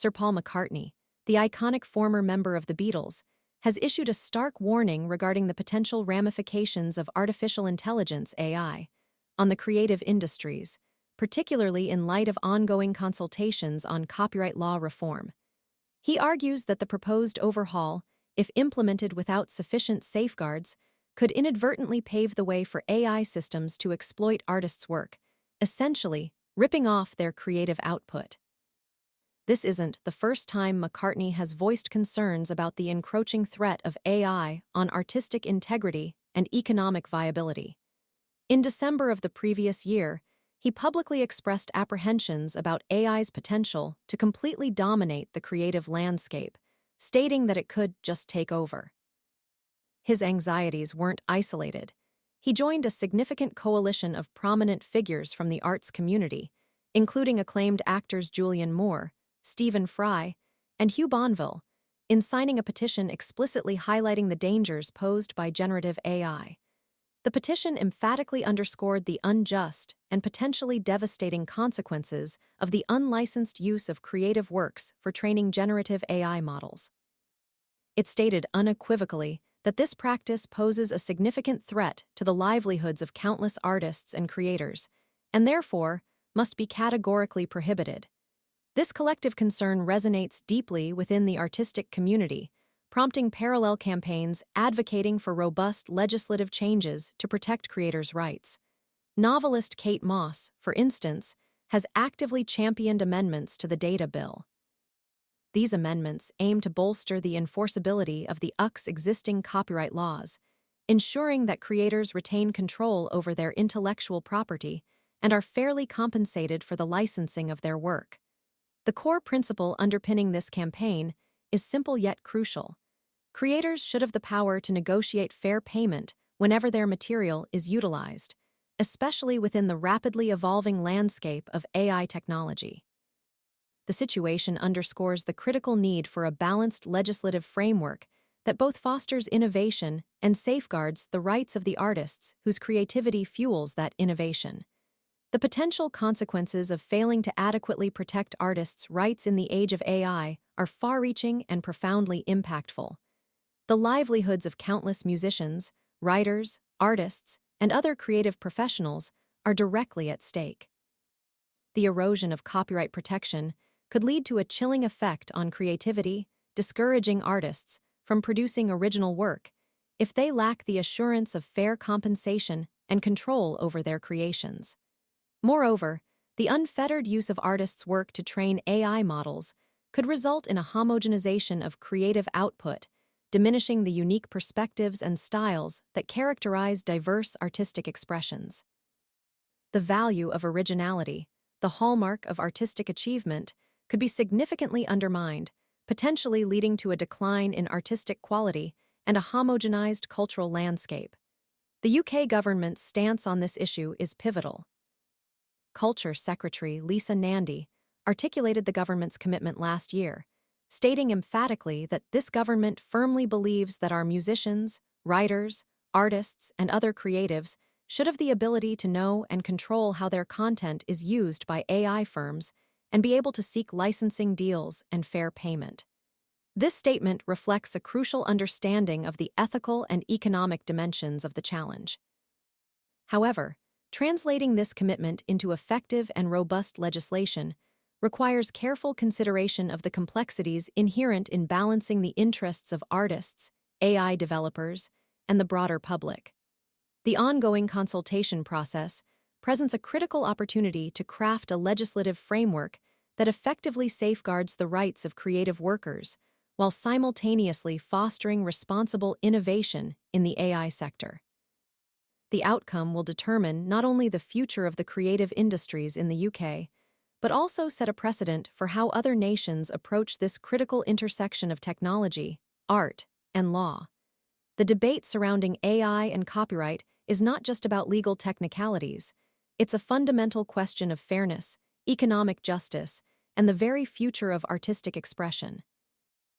Sir Paul McCartney, the iconic former member of the Beatles, has issued a stark warning regarding the potential ramifications of artificial intelligence (AI) on the creative industries, particularly in light of ongoing consultations on copyright law reform. He argues that the proposed overhaul, if implemented without sufficient safeguards, could inadvertently pave the way for AI systems to exploit artists' work, essentially ripping off their creative output. This isn't the first time McCartney has voiced concerns about the encroaching threat of AI on artistic integrity and economic viability. In December of the previous year, he publicly expressed apprehensions about AI's potential to completely dominate the creative landscape, stating that it could just take over. His anxieties weren't isolated. He joined a significant coalition of prominent figures from the arts community, including acclaimed actors Julianne Moore, Stephen Fry, and Hugh Bonneville, in signing a petition explicitly highlighting the dangers posed by generative AI. The petition emphatically underscored the unjust and potentially devastating consequences of the unlicensed use of creative works for training generative AI models. It stated unequivocally that this practice poses a significant threat to the livelihoods of countless artists and creators, and therefore must be categorically prohibited. This collective concern resonates deeply within the artistic community, prompting parallel campaigns advocating for robust legislative changes to protect creators' rights. Novelist Kate Moss, for instance, has actively championed amendments to the Data Bill. These amendments aim to bolster the enforceability of the UK's existing copyright laws, ensuring that creators retain control over their intellectual property and are fairly compensated for the licensing of their work. The core principle underpinning this campaign is simple yet crucial. Creators should have the power to negotiate fair payment whenever their material is utilized, especially within the rapidly evolving landscape of AI technology. The situation underscores the critical need for a balanced legislative framework that both fosters innovation and safeguards the rights of the artists whose creativity fuels that innovation. The potential consequences of failing to adequately protect artists' rights in the age of AI are far-reaching and profoundly impactful. The livelihoods of countless musicians, writers, artists, and other creative professionals are directly at stake. The erosion of copyright protection could lead to a chilling effect on creativity, discouraging artists from producing original work if they lack the assurance of fair compensation and control over their creations. Moreover, the unfettered use of artists' work to train AI models could result in a homogenization of creative output, diminishing the unique perspectives and styles that characterize diverse artistic expressions. The value of originality, the hallmark of artistic achievement, could be significantly undermined, potentially leading to a decline in artistic quality and a homogenized cultural landscape. The UK government's stance on this issue is pivotal. Culture Secretary Lisa Nandy articulated the government's commitment last year, stating emphatically that this government firmly believes that our musicians, writers, artists, and other creatives should have the ability to know and control how their content is used by AI firms and be able to seek licensing deals and fair payment. This statement reflects a crucial understanding of the ethical and economic dimensions of the challenge. However, translating this commitment into effective and robust legislation requires careful consideration of the complexities inherent in balancing the interests of artists, AI developers, and the broader public. The ongoing consultation process presents a critical opportunity to craft a legislative framework that effectively safeguards the rights of creative workers while simultaneously fostering responsible innovation in the AI sector. The outcome will determine not only the future of the creative industries in the UK, but also set a precedent for how other nations approach this critical intersection of technology, art, and law. The debate surrounding AI and copyright is not just about legal technicalities. It's a fundamental question of fairness, economic justice, and the very future of artistic expression.